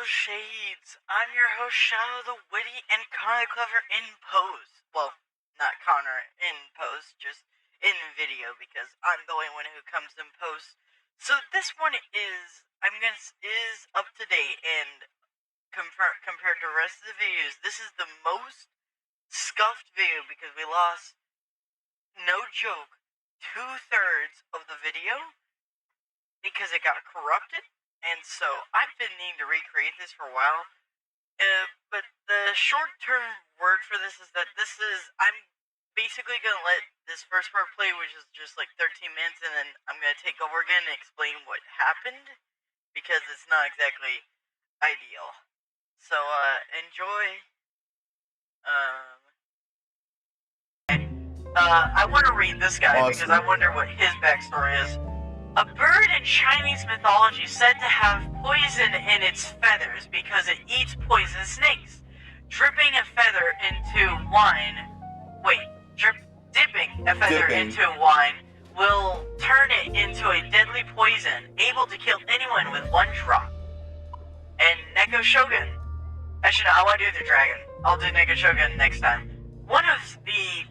Shades. I'm your host, Shadow the Witty, and Connor the Clever in pose. Well, not Connor in pose, just in video, because I'm the only one who comes in post. So this one is up to date, and compared to the rest of the videos, this is the most scuffed video because we lost, no joke, 2/3 of the video because it got corrupted. And so I've been needing to recreate this for a while. But the short-term word for this is that I'm basically going to let this first part play, which is just like 13 minutes, and then I'm going to take over again and explain what happened, because it's not exactly ideal. So, enjoy. I want to read this guy because I wonder what his backstory is. A bird in Chinese mythology is said to have poison in its feathers because it eats poisonous snakes. Dipping a feather into wine will turn it into a deadly poison, able to kill anyone with one drop. And Neko Shogun. Actually, no, I want to do the dragon. I'll do Neko Shogun next time. One of the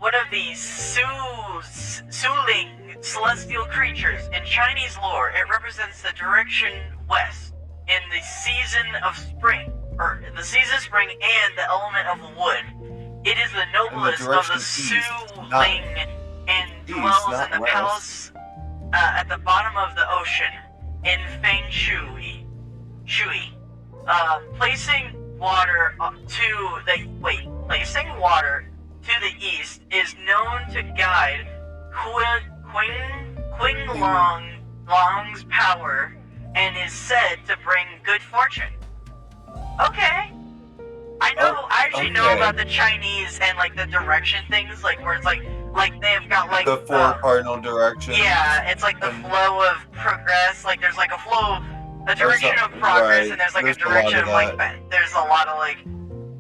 Suling celestial creatures in Chinese lore, it represents the direction west in the season of spring, and the element of wood. It is the noblest of the Suling and dwells in the palace at the bottom of the ocean in Feng Shui. Placing water to the east is known to guide Qing Long's power and is said to bring good fortune. Okay. I actually know about the Chinese and like the direction things, like where it's like they've got like the four cardinal directions. Yeah, it's like the flow of progress, like there's like a direction of progress, and there's like a direction of like there's a lot of like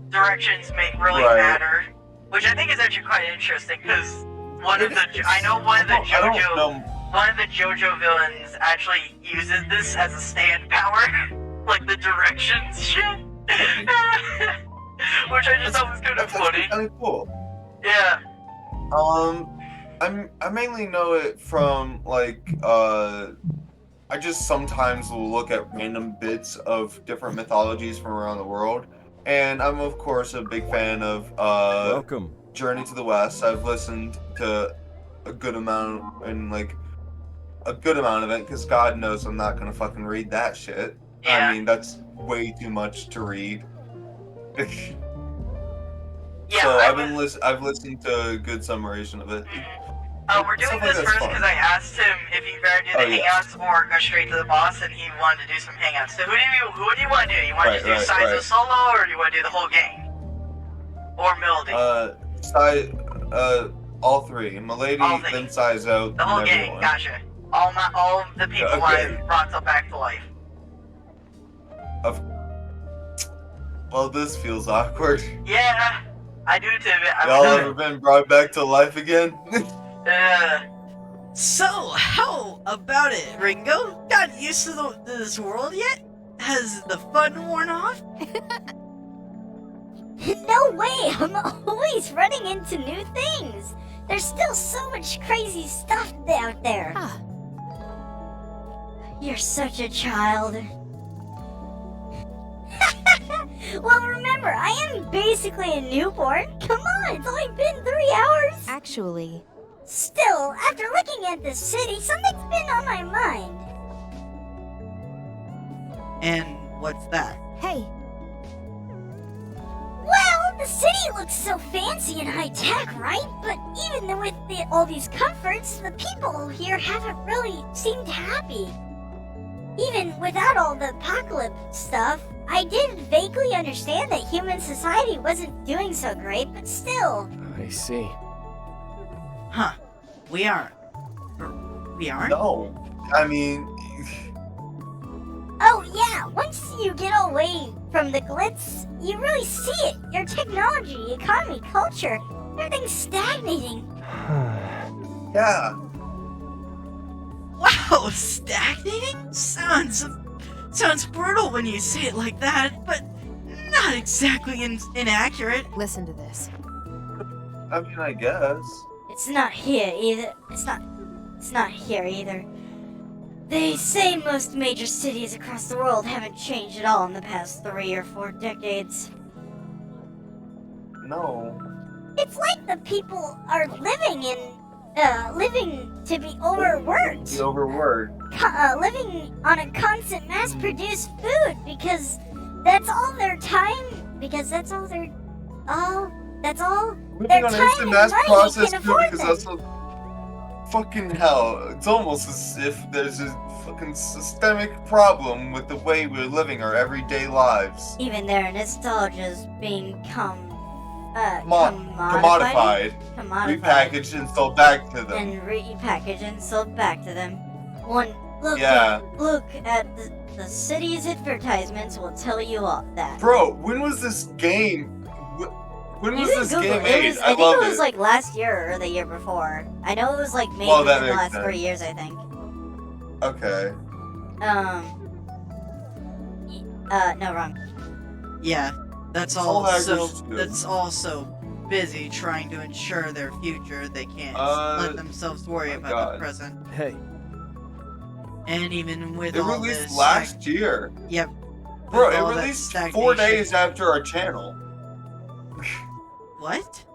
directions really matter, which I think is actually quite interesting because one of the JoJo villains actually uses this as a stand power, like the directions shit, which I just thought was kind of funny. Kind of cool. Yeah. I mainly know it from like I just sometimes will look at random bits of different mythologies from around the world, and I'm of course a big fan of Welcome. Journey to the West. I've listened to a good amount of it, because God knows I'm not gonna fucking read that shit. Yeah. I mean, that's way too much to read. Yeah, so I've listened to a good summation of it. We're doing this first because I asked him if he'd rather do the hangouts or go straight to the boss, and he wanted to do some hangouts. So who do you want to do? You want to do Saizo solo, or do you want to do the whole gang? Or Mildy? All three. Milady, then Saizo, the whole gang, everyone. Gotcha. All of the people I've brought back to life. Well, this feels awkward. Yeah, I do too. Y'all ever been brought back to life again? So, how about it, Ringo? Got used to this world yet? Has the fun worn off? No way! I'm always running into new things! There's still so much crazy stuff out there! Huh. You're such a child. Well, remember, I am basically a newborn. Come on, it's only been 3 hours! Actually... Still, after looking at the city, something's been on my mind. And what's that? Hey, Well, the city looks so fancy and high-tech, right? But even with all these comforts, the people here haven't really seemed happy. Even without all the apocalypse stuff, I did vaguely understand that human society wasn't doing so great, but still. I see. Huh. We aren't? No. I mean... Oh yeah, once you get away from the glitz, you really see it. Your technology, economy, culture, everything's stagnating. Yeah. Wow, stagnating? Sounds Sounds brutal when you say it like that, but not exactly inaccurate. Listen to this. I mean, I guess. It's not here either. It's not here either. They say most major cities across the world haven't changed at all in the past 3 or 4 decades. No. It's like the people are living to be overworked. The overworked. Living on a constant mass-produced food because that's all their time. Because that's all their Living Their on time instant and mass money processed can food afford because them. that's what. Fucking hell. It's almost as if there's a fucking systemic problem with the way we're living our everyday lives. even their nostalgia's being Commodified, repackaged, and sold back to them. and repackaged and sold back to them. Look at the city's advertisements will tell you all that. Bro, when was this game? When You was can this Google game it. made? I think love it was like last year or the year before. I know it was like maybe Well, in that the makes last sense. 3 years, I think. Okay. No, wrong. Yeah, that's Soul all. hackers So too. that's also busy trying to ensure their future. They can't let themselves worry my about God. the present. Hey, And even with It all released this, last year. yep. Bro, with all it that released 4 stagnation- days after our channel. What?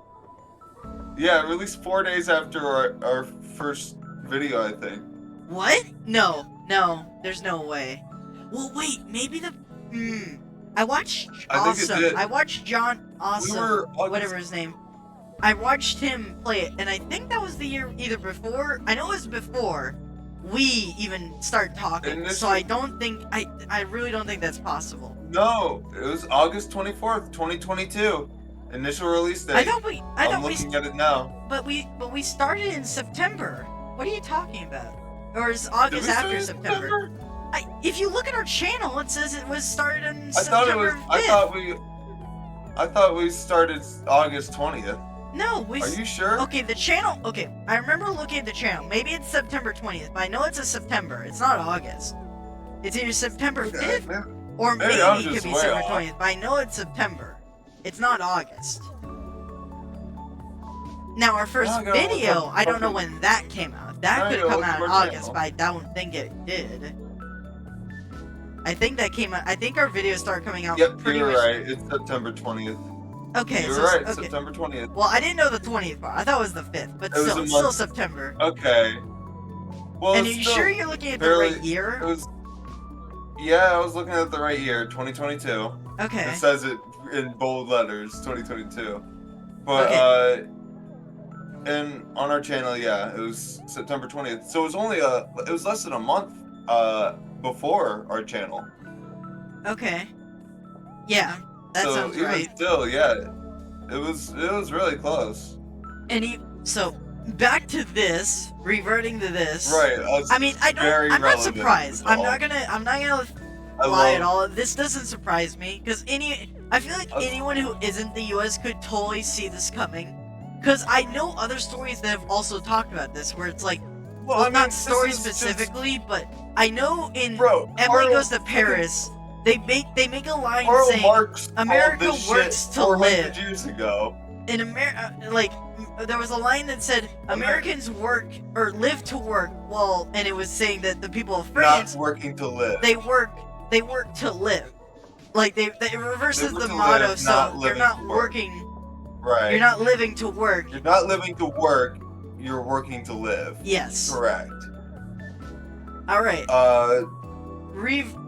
Yeah, it released 4 days after our first video, I think. What? No, there's no way. Well, wait, maybe the. I watched I think it Awesome. did. I watched John Awesome, were whatever his name. I watched him play it, and I think that was the year either before. I know it was before we even start talking. And this So was- I don't think I really don't think that's possible. No, it was August 24th, 2022. Initial release date. I thought we I'm looking at it now. but we started in September. What are you talking about? Or is Did August we start after in September? If you look at our channel, it says it was started on I thought it was. September 5th. I thought we started August 20th. No, we. Are you sure? Okay, the channel. Okay, I remember looking at the channel. Maybe it's September 20th, but I know it's a September. It's not August. It's either September 5th or maybe maybe I'm it could just be way September off. 20th. But I know it's September. It's not August. Now our first Now I gotta look video, up I don't know fucking- when that came out. Now That I could have gotta come look out in up our August, channel. but I don't think it did. I think that came out. I think our videos started coming out Yep, pretty you're much. right. It's September 20th. Okay, You're so right. okay. September 20th. Well, I didn't know the 20th part. I thought it was the 5th, but It was still, a it's still month. September. Okay. Well, And are it's you still sure you're looking at the barely- right year? It was. Yeah, I was looking at the right year, 2022. Okay. It says it in bold letters, 2022. But Okay. and on our channel, yeah, it was September 20th. So it was only it was less than a month before our channel. Okay. Yeah, that so sounds even right. still, yeah, it was really close. So back to this, reverting to this. Right. I mean, I'm not relevant surprised. to I'm all. not gonna I lie at love- all. This doesn't surprise me because I feel like Us- anyone who isn't the U.S. could totally see this coming. Because I know other stories that have also talked about this, where it's like, Well, well, I mean, not this stories is just- specifically, but I know in Bro, Emily Karl- Goes to Paris, they make a line Karl saying Marx called America this works shit to 400 live. years ago. in America, there was a line that said Americans work or live to work. Well, and it was saying that the people of France Not working to live. they work to live. Like it reverses Live the to motto. live, So not you're living not to work. working. Right. You're not living to work. You're not living to work. You're working to live. Yes. Correct. All right.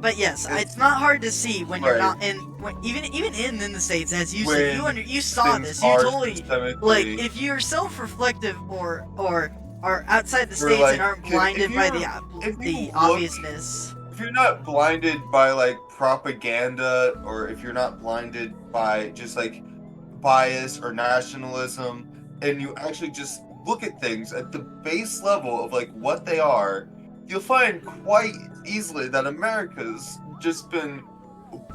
But yes, it's not hard to see when you're Right. not in. Even in the States, as you said, When you saw things this. You are totally systemically- like if you're self-reflective or are outside the Or, states like, and aren't if blinded by if the you look- obviousness. if you're not blinded by like propaganda, or if you're not blinded by just like bias or nationalism, and you actually just look at things at the base level of like what they are, you'll find quite easily that America's just been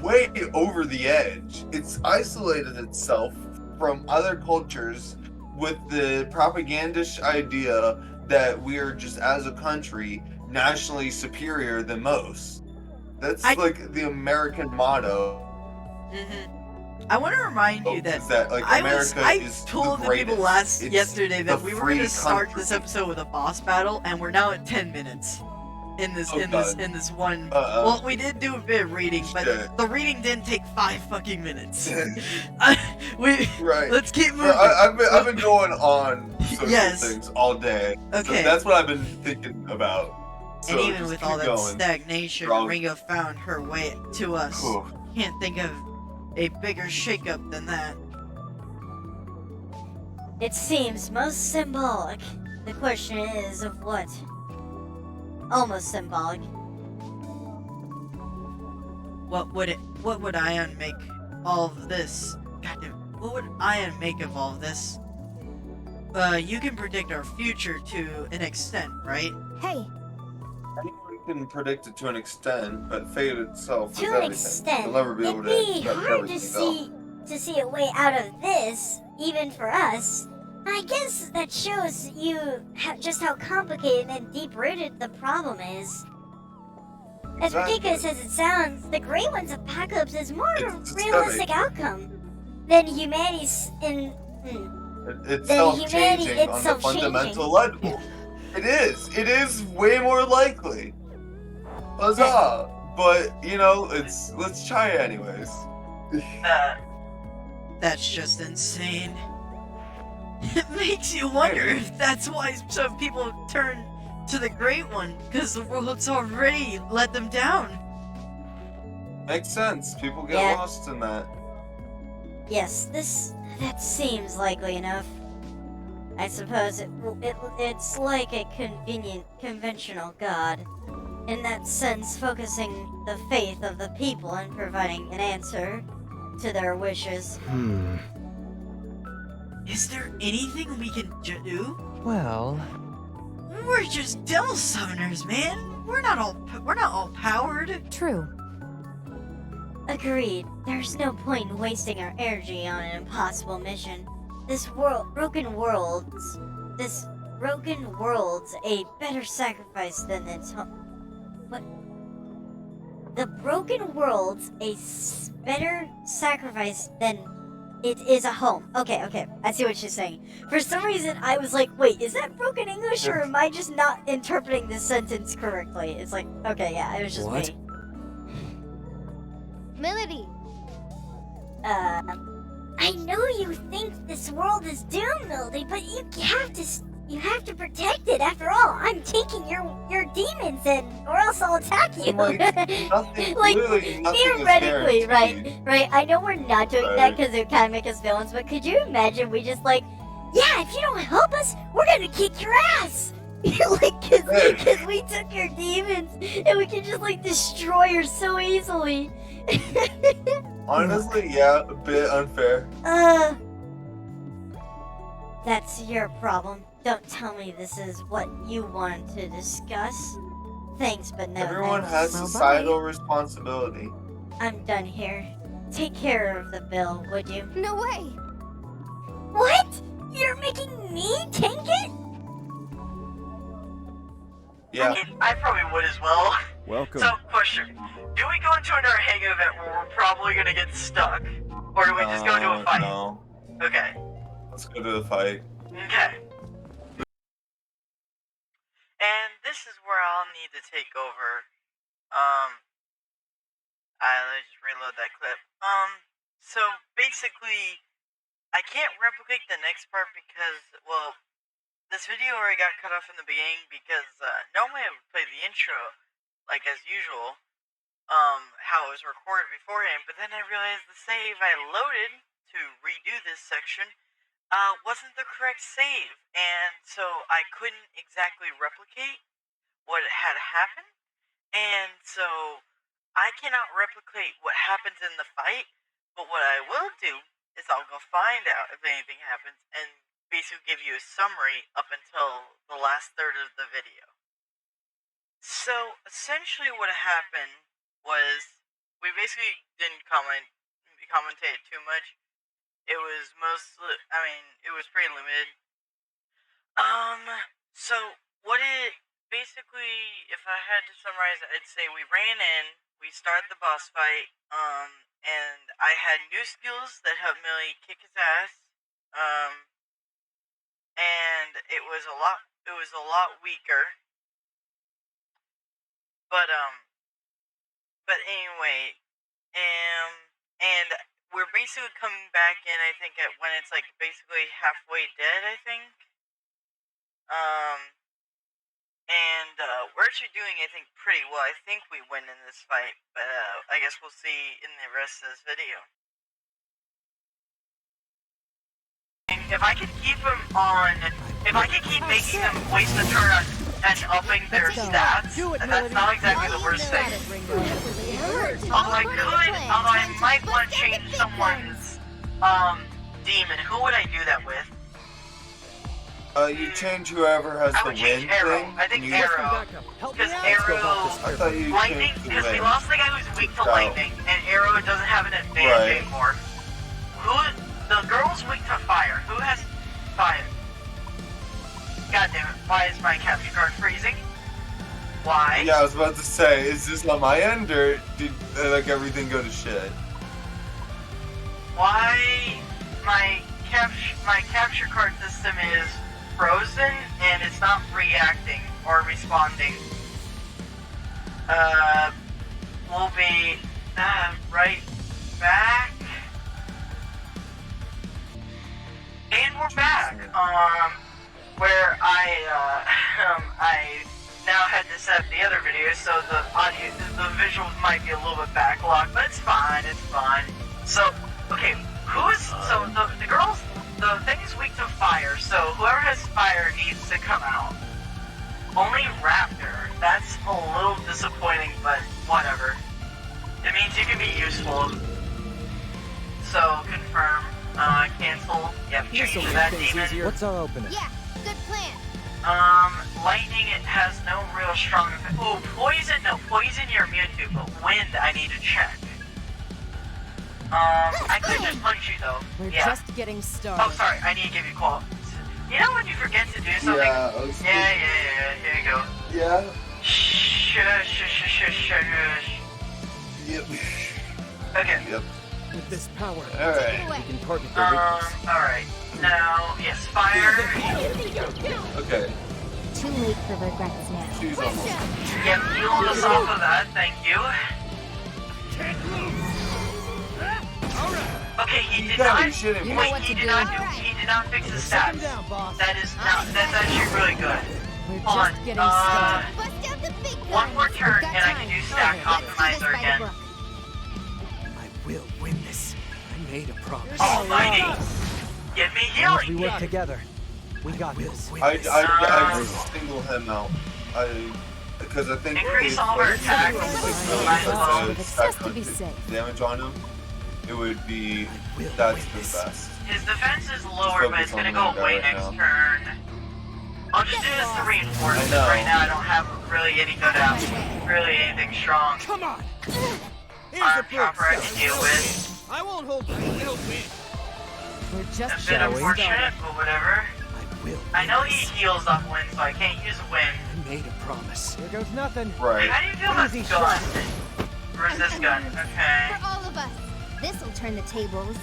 way over the edge. It's isolated itself from other cultures with the propagandish idea that we're just as a country nationally superior than most. That's I- like the American motto. I want to remind you Is that like I America is told the the people greatest. It's yesterday that the we were going free to start country. this episode with a boss battle, and we're now at 10 minutes in this one. Well, we did do a bit of reading, but Shit. the reading didn't take 5 fucking minutes. Right. Let's keep moving. I've been going on social Yes. things all day. Okay. So that's what I've been thinking about. So And even just with keep all that going. stagnation, Wrong. Ringo found her way to us. Whew. Can't think of a bigger shakeup than that. It seems most symbolic. The question is of what? Almost symbolic. What would Ion make all of this? Goddamn, what would Ion make of all of this? You can predict our future to an extent, right? Hey, Anyone can predict it to an extent, but fate itself is to an everything. extent, You'll never be able it'd to be expect hard to everything, see a way out of this, even for us. I guess that shows you just how complicated and deep-rooted the problem is. As Exactly. ridiculous as it sounds, the Great One's apocalypse is more of a It's realistic outcome than humanity's It's Then humanity self-changing on the itself fundamental level. It is. It is way more likely. Huzzah! But let's try it anyways. That's just insane. It makes you wonder Maybe. if that's why some people turn to the Great One, because the world's already let them down. Makes sense. People get Yeah. lost in that. Yes, that seems likely enough. I suppose it's like a conventional god. In that sense, focusing the faith of the people and providing an answer to their wishes. Is there anything we can do? Well, We're just devil summoners, man. We're not all powered. True. Agreed. There's no point in wasting our energy on an impossible mission. This broken world's a better sacrifice than its home. What? The broken world's better sacrifice than it is a home. Okay, I see what she's saying. For some reason, I was like, wait, is that broken English, or am I just not interpreting this sentence correctly? It's like, okay, yeah, it was just What? me. Melody. I know you think this world is doomed, Mildy, but you have to protect it. After all, I'm taking your demons in, or else I'll attack you. Like, nothing, Like, literally nothing theoretically, is right? guaranteed. Right. I know we're not doing that Right. because it kind of make us villains, but could you imagine we just like, yeah, if you don't help us, we're gonna kick your ass. Like, cause we took your demons, and we can just like destroy her so easily. Honestly, yeah, a bit unfair. That's your problem. Don't tell me this is what you wanted to discuss. Thanks, but no Everyone thanks. has Well, societal responsibility. I'm done here. Take care of the bill, would you? No way. What? You're making me tank it? Yeah. I mean, I probably would as well. welcome. So, question. Do we go into another hang event where we're probably gonna get stuck? Or do we just go into a fight? No. Okay. Let's go to the fight. Okay. And this is where I'll need to take over. Let's just reload that clip. So basically, I can't replicate the next part because, well, this video already got cut off in the beginning because normally I would play the intro, like as usual, how it was recorded beforehand, but then I realized the save I loaded to redo this section wasn't the correct save, and so I couldn't exactly replicate what had happened, and so I cannot replicate what happens in the fight, but what I will do is I'll go find out if anything happens and basically give you a summary up until the last third of the video. So essentially what happened was we basically didn't commentate too much. It was mostly, it was pretty limited. So what it basically, if I had to summarize it, I'd say we ran in, we started the boss fight, and I had new skills that helped me kick his ass, and it was a lot weaker, but anyway, and we're basically coming back in, I think, at when it's like basically halfway dead, I think, and we're actually doing, I think, pretty well. I think we win in this fight, but I guess we'll see in the rest of this video. And if I could keep them on, if I could keep making them waste the turn and upping their stats, that's not exactly the worst thing. Although I might want to change someone's demon. Who would I do that with? You change whoever has I the would change wind Arrow. thing. I think you, Arrow. Because Arrow, I thought you lightning, changed the because we wind. lost the guy who's weak to lightning, and Arrow doesn't have an advantage anymore. The girl's weak to fire. Who has fire? God damn it, why is my capture card freezing? Why? Yeah, I was about to say, is this on my end, or did like everything go to shit? Why my capture card system is frozen and it's not reacting or responding. We'll be right back. And we're back. Where I now had to set up the other video, so the visuals might be a little bit backlogged, but it's fine. So, okay, the girls, the thing is weak to fire, so whoever has fire needs to come out. Only Raptor. That's a little disappointing, but whatever. It means you can be useful. So, confirm, cancel, yep, change to that demon. What's our opening? Yeah, good plan. Lightning, it has no real strong effect. Oh, poison, no, poison you're immune to, but wind I need to check. I could just punch you though. We're Yeah. just getting started. Oh, sorry, I need to give you qual. You know when you forget to do something? Yeah, Here you go. Yeah. Shush. Yep. Okay. Yep. With this power, Alright. we can target their weakness. Alright. Now, yes, fire. Okay. Too late for regrets now. She's almost. Yep, healed us off of that, thank you. Okay, he did gotta not. be shitting me. Wait, he did not fix his stats. That's actually really good. We're Hold on. just getting started. Bust out the big One guns. more turn We've got and I time. can do stack Let's do this optimizer by the again. book. I will win this. I made a promise. Almighty, give me As we healing. work together, we got this. I single him out. Because I think Increase if, all our like, attacks. might as well It's stack just to be on safe. damage on him. It would be that's the best. His defense is lower, but it's gonna go away next turn. I'll just do this to reinforce I it. know. Right now I don't have really any good really anything strong. Come on! Arm chopper I can deal with. I won't hold back. We'll win. We're A just bit getting unfortunate, started. but whatever. I will. I know he heals off wind, so I can't use wind. I made a promise. Here goes nothing. Right. How do you feel about Easy this gun? shot. Where's this gun? Okay. For all of us. This'll turn the tables.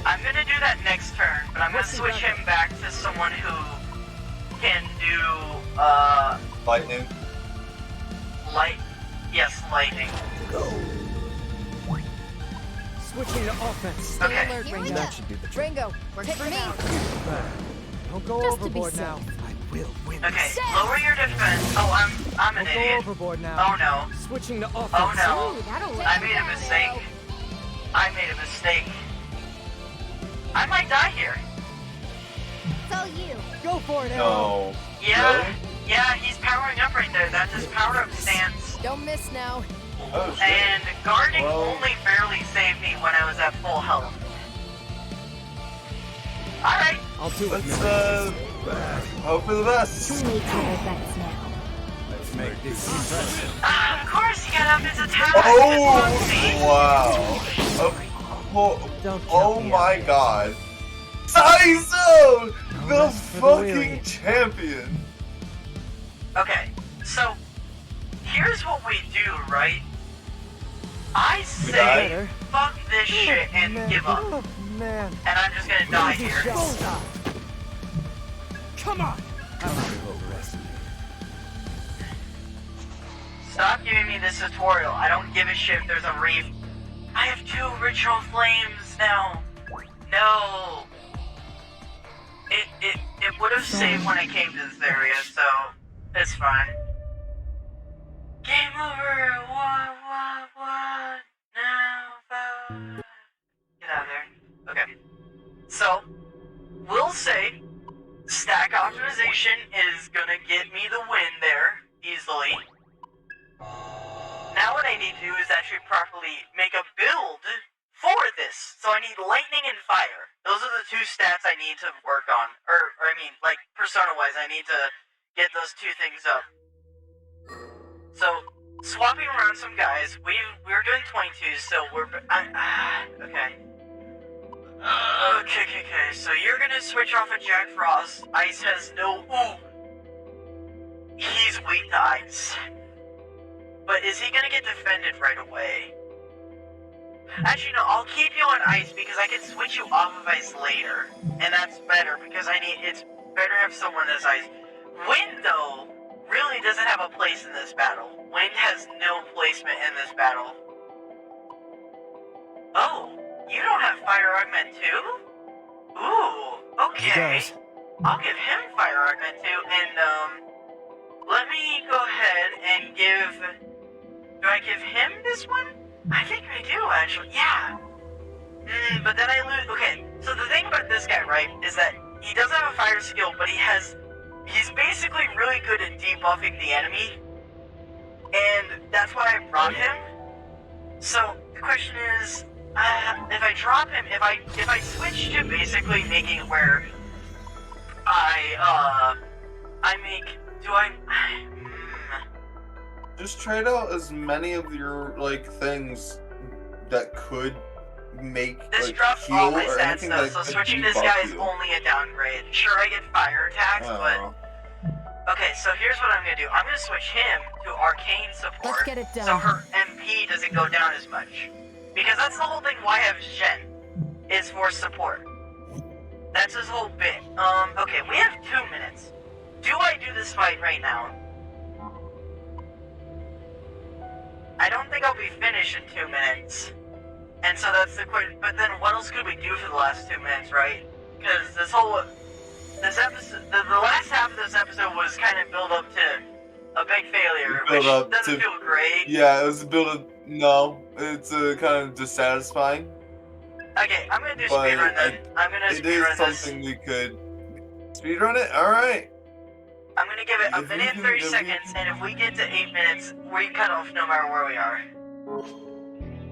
I'm gonna do that next turn, but I'm gonna switch him back to someone who can do, Lightning. lightning. Switching to offense. Stay Okay. alert, Here we Ringo. go. That should do the trick. Ringo, Works take for him me. out. Don't go Just to be overboard now. safe. I will win Okay, this. lower your defense. Oh, I'm an Don't go idiot. overboard now. Oh no. Switching to offense. Oh no. Ooh, that'll I made a mistake. I might die here. It's all you. Go for it, Arrow. No. Yeah. Really? Yeah, he's powering up right there. That's his power up stance. Don't miss now. Oh shit. And guarding Well- only barely saved me when I was at full health. Alright. I'll do it. Let's Miller. hope for the Too best. late for regrets now. Let's make this impressive. Of course he got up his attack. Oh It's Bugsy. wow. Don't Oh count me my out. god. Saizo! The rest for the weary. fucking champion. Okay, so here's what we do, right? I We say, died? fuck this shit and give up. Oh, man. And I'm just gonna die here. Come on. I don't think overestimated. Stop giving me this tutorial. I don't give a shit if there's a reef. I have 2 ritual flames now. No. It would have saved when I came to this area, so it's fine. Game over. What? Now, get out of there. Okay. So, we'll say stack optimization is gonna get me the win there easily. Now what I need to do is actually properly make a build for this. So I need lightning and fire. Those are the 2 stats I need to work on. Or I mean, like, persona-wise, I need to get those 2 things up. So, swapping around some guys, we're doing 22s, so okay. Okay, so you're gonna switch off of Jack Frost. Ice has no, he's weak to ice. But is he gonna get defended right away? Actually, no, I'll keep you on ice because I can switch you off of ice later. And that's better because it's better to have someone that's ice. Wind, though, really doesn't have a place in this battle. Wind has no placement in this battle. Oh, you don't have fire augment too? Ooh, okay. I'll give him fire augment too, and let me go ahead and do I give him this one? I think I do, actually, yeah. But then I lose, okay, so the thing about this guy, right, is that he doesn't have a fire skill, but he's basically really good at debuffing the enemy, and that's why I brought him. So, the question is, if I drop him, if I switch to basically making it where Just trade out as many of your things that could make this drops heal all my or stats anything though, that so could switching this debuff guy is you. only a downgrade. Sure, I get fire attacks, but okay. So here's what I'm gonna do. I'm gonna switch him to arcane support. Let's get it done. So her MP doesn't go down as much, because that's the whole thing. Why I have Shen is for support. That's his whole bit. Okay, we have 2 minutes. Do I do this fight right now? I don't think I'll be finished in 2 minutes. And so that's the question. But then what else could we do for the last 2 minutes, right? Because this episode, the last half of this episode was kind of built up to a big failure, which doesn't feel great. Yeah, it was a build of, no, it's kind of dissatisfying. Okay, I'm gonna do speedrun then. I'm gonna It speedrun is this. something we could speedrun it. All right. I'm gonna give it a If you minute and can- 30 if you seconds, and if we get to 8 minutes, we cut off no matter where we are.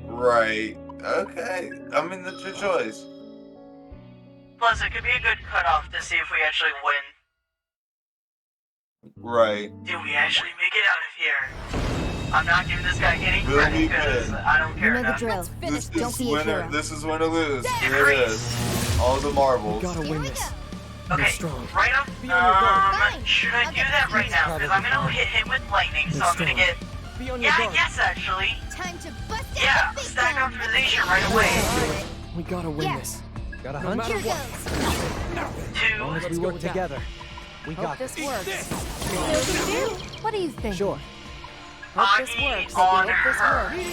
Right. Okay. I mean, that's your choice. Plus, it could be a good cutoff to see if we actually win. Right. Do we actually make it out of here? I'm not giving this guy any Will credit we because win? I don't care You know the enough. drill. This Don't is be a winner. hero. This is win or lose. Here it Decrease. is. All the marbles. Gotta win this. You're Okay, strong. right off. Be on your guard. Fine. Should I I'll do get that the right keys. now? Because I'm gonna hit him with lightning, so You're I'm gonna strong. get. Be on your Yeah, guard. yes, actually. Time to bust Yeah, out the big stack gun. optimization right away. We gotta win Yeah. this. Got a Here hunch? goes. As long as we Two. work together, we Hope got this this. works. What do you think? Sure. Hope this Aggie works. on Hope this her. works.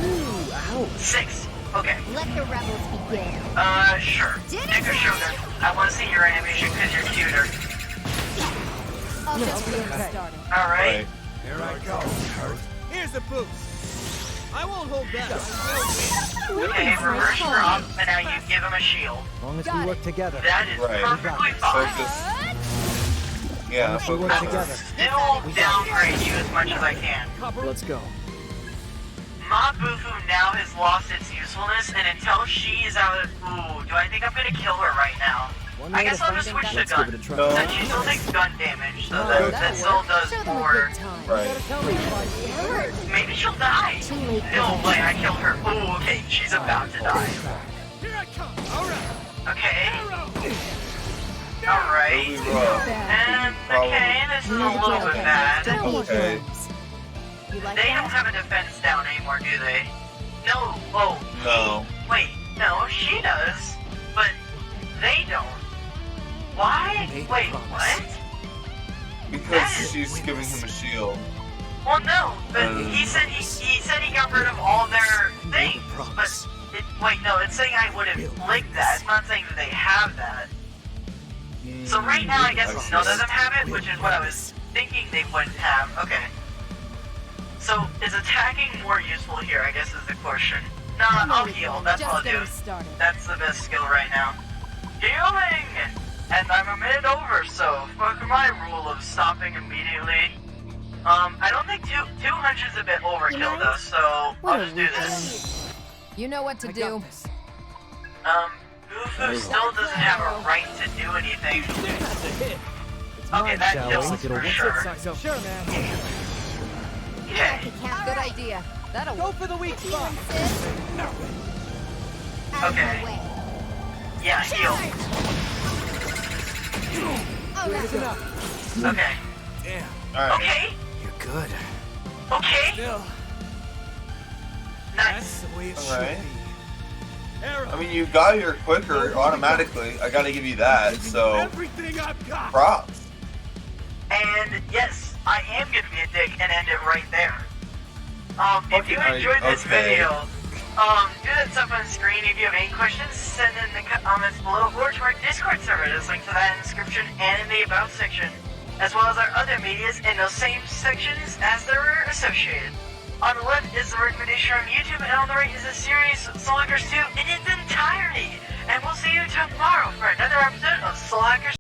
Ooh, ouch. 6. Okay. Let the rebels begin. Sure. Nick or Shogun. I want to see your animation because you're cuter. I'll just okay. get started. Alright. Here I go. Here's a boost. I won't hold back. Okay, reverse drop, and now you give him a shield. As long as Got we it. work together. That is Right. perfectly We fine. Focus. Yeah, We work I focus. will together. still downgrade you as much as I can. Let's go. Mabufu now has lost its usefulness, and until she is out of... Ooh, do I think I'm gonna kill her right now? One I way guess to I'll find just out. switch to Let's gun. give it a try. No. Since she still takes gun damage, so No, that that'll still does Show them a more... good time. Right. Tell me if I Maybe she'll die. Too late. No way, I killed her. Ooh, okay, she's about to die. Here I come. All right. Okay, Arrow. alright. Really rough. And, okay, this is a little bit bad. Don't be Okay. heroes. You like They don't that? have a defense down anymore, do they? No. Oh. No. Wait. No, she does, but they don't. Why? Made a Wait. promise. What? Because she's giving him a shield. Well, no, but he said he got rid of all their things. But wait, no, it's saying I wouldn't lick that. It's not saying that they have that. So right now, I guess none of them have it, which is what I was thinking they wouldn't have. Okay. So is attacking more useful here? I guess is the question. Nah, I'll heal. That's what I'll do. Started. That's the best skill right now. Healing! And I'm a minute over, so fuck my rule of stopping immediately. I don't think 200's a bit overkill though, so I'll just do this. You know what to do. Bufu still doesn't have a right to do anything. Okay, that Shall kills we? for sure. Sure, man. Okay. Good idea. That'll Go work. for the weak spot. Okay. Yeah, heal. Oh, Good that's enough. Okay. Damn. Alright. Okay. You're good. Okay. Still, Nice. that's the way it Alright. should be. Arrow. I mean, you got here quicker automatically. I gotta give you that, so Everything I've got. props. And yes, I am gonna be a dick and end it right there. If you Okay. enjoyed this Okay. video, do that stuff on the screen. If you have any questions, send in the comments below or to our Discord server. There's a link to that in the description and in the About section, as well as our other medias in those same sections as they're associated. On the left is the recommendation from YouTube, and on the right is the series Soul Hackers 2 in its entirety. And we'll see you tomorrow for another episode of Soul Hackers